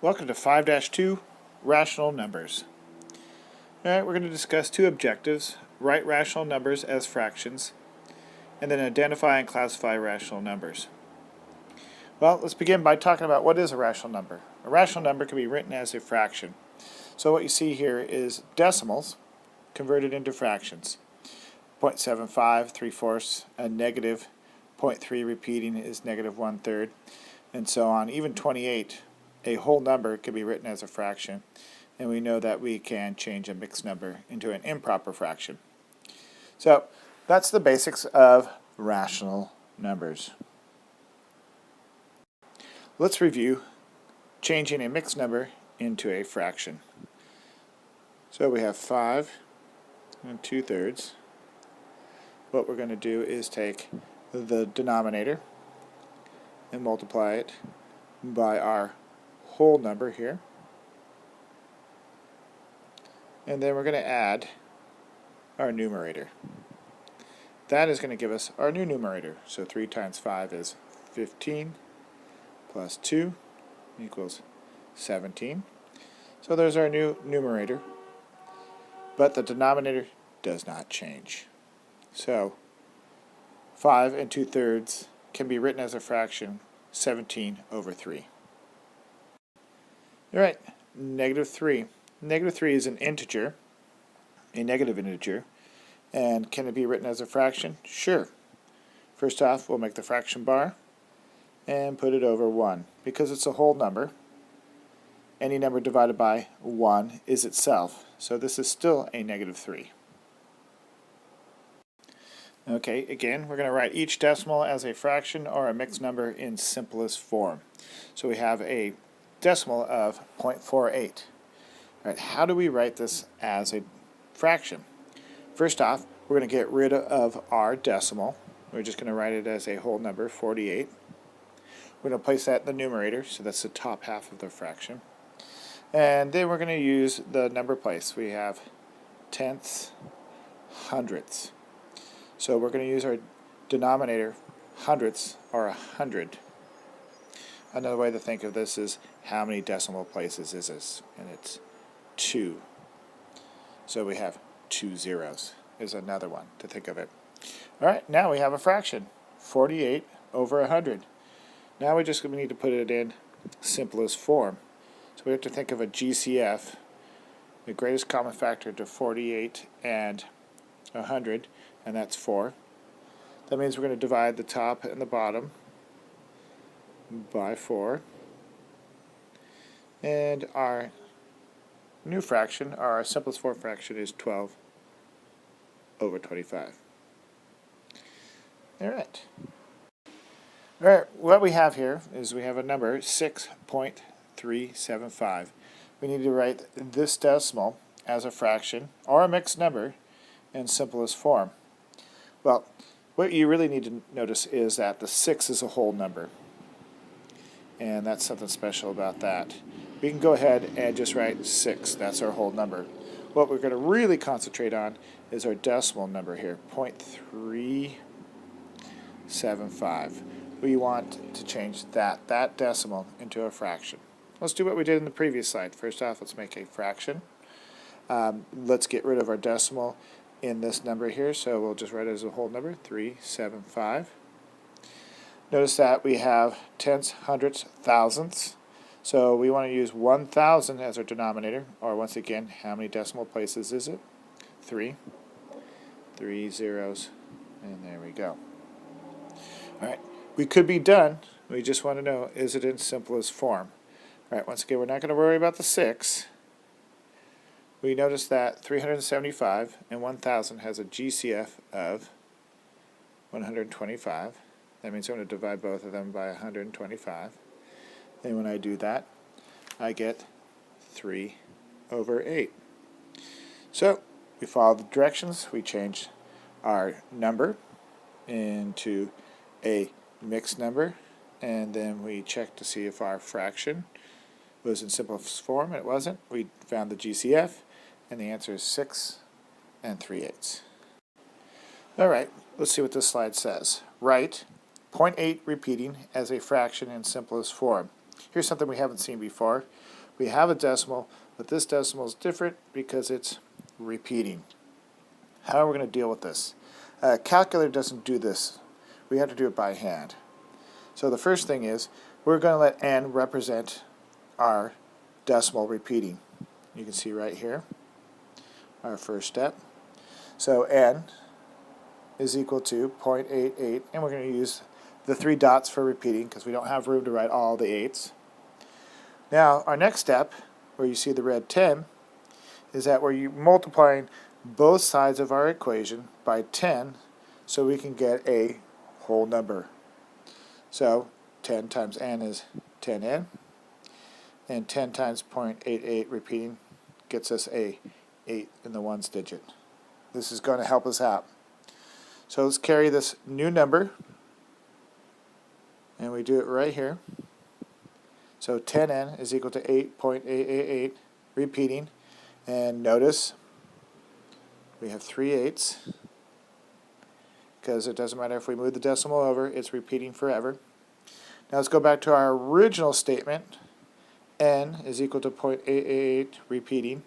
Welcome to 5-2, Rational Numbers. Alright, we're going to discuss two objectives: write rational numbers as fractions, and then identify and classify rational numbers. Well, let's begin by talking about what is a rational number. A rational number can be written as a fraction. So what you see here is decimals converted into fractions. 0.75, 3/4, a negative 0.3 repeating is negative 1/3, and so on. Even 28, a whole number, can be written as a fraction, and we know that we can change a mixed number into an improper fraction. So that's the basics of rational numbers. Let's review changing a mixed number into a fraction. So we have 5 2/3. What we're going to do is take the denominator and multiply it by our whole number here, and then we're going to add our numerator. That is going to give us our new numerator. So 3 times 5 is 15 plus 2 equals 17. So there's our new numerator, but the denominator does not change. So 5 2/3 can be written as a fraction, 17/3. Alright, -3. -3 is an integer, a negative integer, and can it be written as a fraction? Sure. First off, we'll make the fraction bar and put it over 1. Because it's a whole number, any number divided by 1 is itself, so this is still a -3. Okay, again, we're going to write each decimal as a fraction or a mixed number in simplest form. So we have a decimal of 0.48. All right, how do we write this as a fraction? First off, we're going to get rid of our decimal. We're just going to write it as a whole number, 48. We're going to place that in the numerator, so that's the top half of the fraction. And then we're going to use the number place. We have tenths, hundredths. So we're going to use our denominator, hundredths, or 100. Another way to think of this is how many decimal places is this? And it's 2. So we have 2 zeros is another one to think of it. Alright, now we have a fraction, 48/100. Now we just need to put it in simplest form. So we have to think of a GCF, the greatest common factor to 48 and 100, and that's 4. That means we're going to divide the top and the bottom by 4. And our new fraction, our simplest form fraction, is 12/25. Alright. Alright, what we have here is we have a number, 6.375. We need to write this decimal as a fraction or a mixed number in simplest form. Well, what you really need to notice is that the 6 is a whole number, and that's something special about that. We can go ahead and just write 6. That's our whole number. What we're going to really concentrate on is our decimal number here, 0.375. We want to change that decimal into a fraction. Let's do what we did in the previous slide. First off, let's make a fraction. Let's get rid of our decimal in this number here, so we'll just write it as a whole number, 375. Notice that we have tenths, hundredths, thousandths, so we want to use 1,000 as our denominator, or once again, how many decimal places is it? 3. 3 zeros, and there we go. Alright, we could be done. We just want to know, is it in simplest form? Alright, once again, we're not going to worry about the 6. We notice that 375 and 1,000 has a GCF of 125. That means I'm going to divide both of them by 125. Then when I do that, I get 3/8. So we follow the directions. We change our number into a mixed number, and then we check to see if our fraction was in simplest form, and it wasn't. We found the GCF, and the answer is 6 3/8. Alright, let's see what this slide says. Write 0.8 repeating as a fraction in simplest form. Here's something we haven't seen before. We have a decimal, but this decimal is different because it's repeating. How are we going to deal with this? Calculator doesn't do this. We have to do it by hand. So the first thing is we're going to let n represent our decimal repeating. You can see right here our first step. So n is equal to 0.88, and we're going to use the 3 dots for repeating because we don't have room to write all the 8s. Now our next step, where you see the red 10, is that we're multiplying both sides of our equation by 10 so we can get a whole number. So 10 times n is 10n, and 10 times 0.88 repeating gets us a 8 in the ones digit. This is going to help us out. So let's carry this new number, and we do it right here. So 10n is equal to 8.888 repeating, and notice we have 3 8s because it doesn't matter if we move the decimal over, it's repeating forever. Now let's go back to our original statement. N is equal to 0.888 repeating.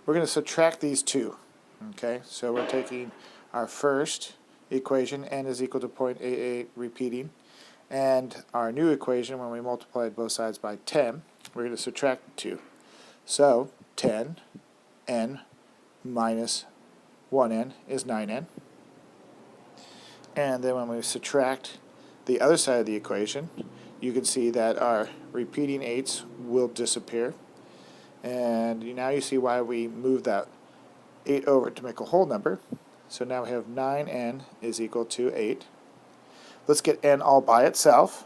We're going to subtract these two. Okay, so we're taking our first equation, n is equal to 0.88 repeating, and our new equation, when we multiplied both sides by 10, we're going to subtract 2. So 10n minus 1n is 9n. And then when we subtract the other side of the equation, you can see that our repeating 8s will disappear. And now you see why we moved that 8 over to make a whole number. So now we have 9n is equal to 8. Let's get n all by itself.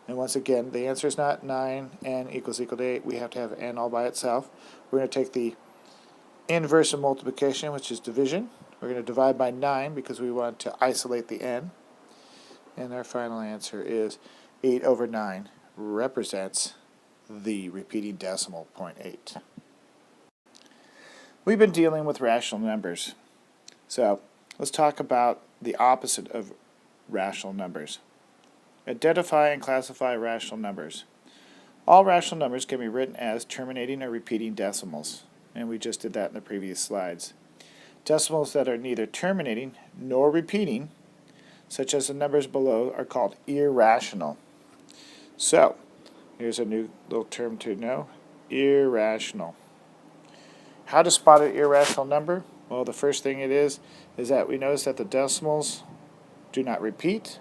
And once again, the answer is not 9n equals equal to 8. We have to have n all by itself. We're going to take the inverse of multiplication, which is division. We're going to divide by 9 because we want to isolate the n. And our final answer is 8 over 9 represents the repeating decimal, 0.8. We've been dealing with rational numbers. So let's talk about the opposite of rational numbers. Identify and classify rational numbers. All rational numbers can be written as terminating or repeating decimals, and we just did that in the previous slides. Decimals that are neither terminating nor repeating, such as the numbers below, are called irrational. So, here's a new little term to know, irrational. How to spot an irrational number? Well, the first thing it is that we notice that the decimals do not repeat,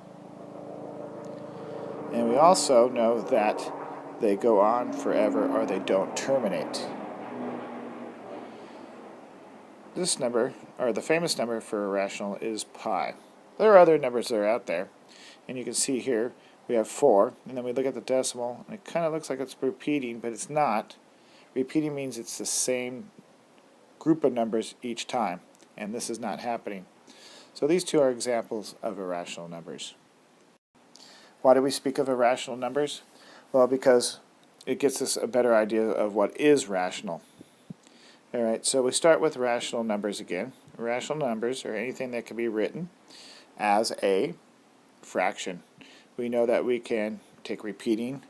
and we also know that they go on forever or they don't terminate. This number, or the famous number for irrational, is pi. There are other numbers that are out there, and you can see here we have 4, and then we look at the decimal, and it kind of looks like it's repeating, but it's not. Repeating means it's the same group of numbers each time, and this is not happening. So these two are examples of irrational numbers. Why do we speak of irrational numbers? Well, because it gets us a better idea of what is rational. Alright, so we start with rational numbers again. Rational numbers are anything that can be written as a fraction. We know that we can take repeating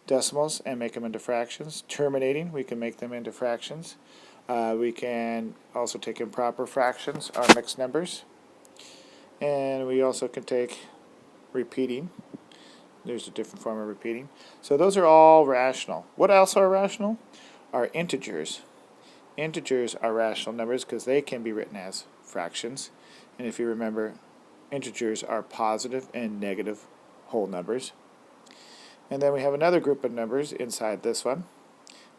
decimals and make them into fractions. Terminating, we can make them into fractions. We can also take improper fractions, or mixed numbers. And we also can take repeating. There's a different form of repeating. So those are all rational. What else are rational? Are integers. Integers are rational numbers because they can be written as fractions. And if you remember, integers are positive and negative whole numbers. And then we have another group of numbers inside this one,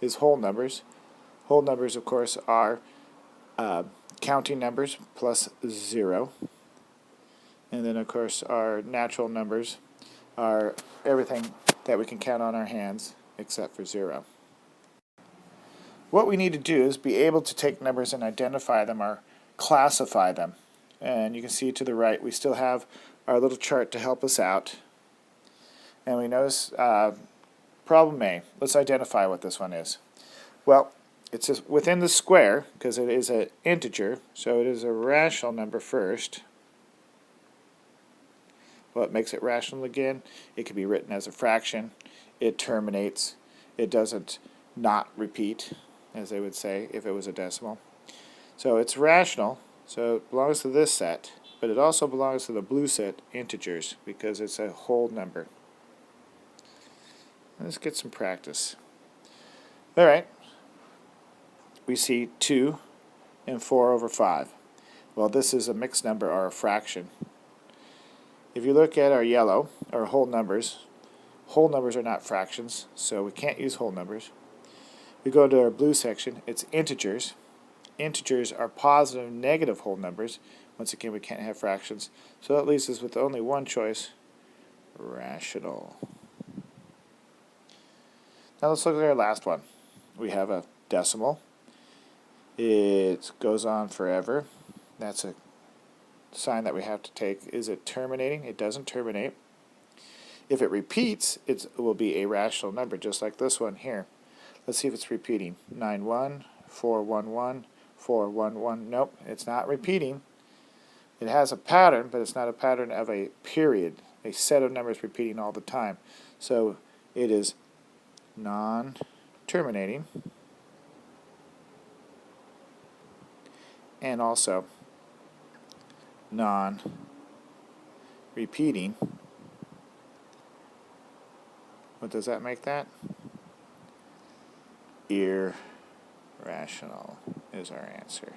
is whole numbers. Whole numbers, of course, are counting numbers plus 0. And then, of course, our natural numbers are everything that we can count on our hands except for 0. What we need to do is be able to take numbers and identify them or classify them. And you can see to the right we still have our little chart to help us out. And we notice problem A. Let's identify what this one is. Well, it's just within the square because it is an integer, so it is a rational number first. What makes it rational again? It can be written as a fraction. it terminates. It doesn't not repeat, as they would say if it was a decimal. So it's rational, so it belongs to this set, but it also belongs to the blue set, integers, because it's a whole number. Let's get some practice. All right. We see 2 and 4 over 5. Well, this is a mixed number or a fraction. If you look at our yellow, or whole numbers are not fractions, so we can't use whole numbers. We go to our blue section, it's integers. Integers are positive and negative whole numbers. Once again, we can't have fractions. So that leaves us with only one choice, rational. Now let's look at our last one. We have a decimal. It goes on forever. That's a sign that we have to take. Is it terminating? It doesn't terminate. If it repeats, it will be a rational number, just like this one here. Let's see if it's repeating. 9, 1, 4, 1, 1, 4, 1, 1. Nope, it's not repeating. It has a pattern, but it's not a pattern of a period, a set of numbers repeating all the time. So it is non-terminating and also non-repeating. What does that make that? Irrational is our answer.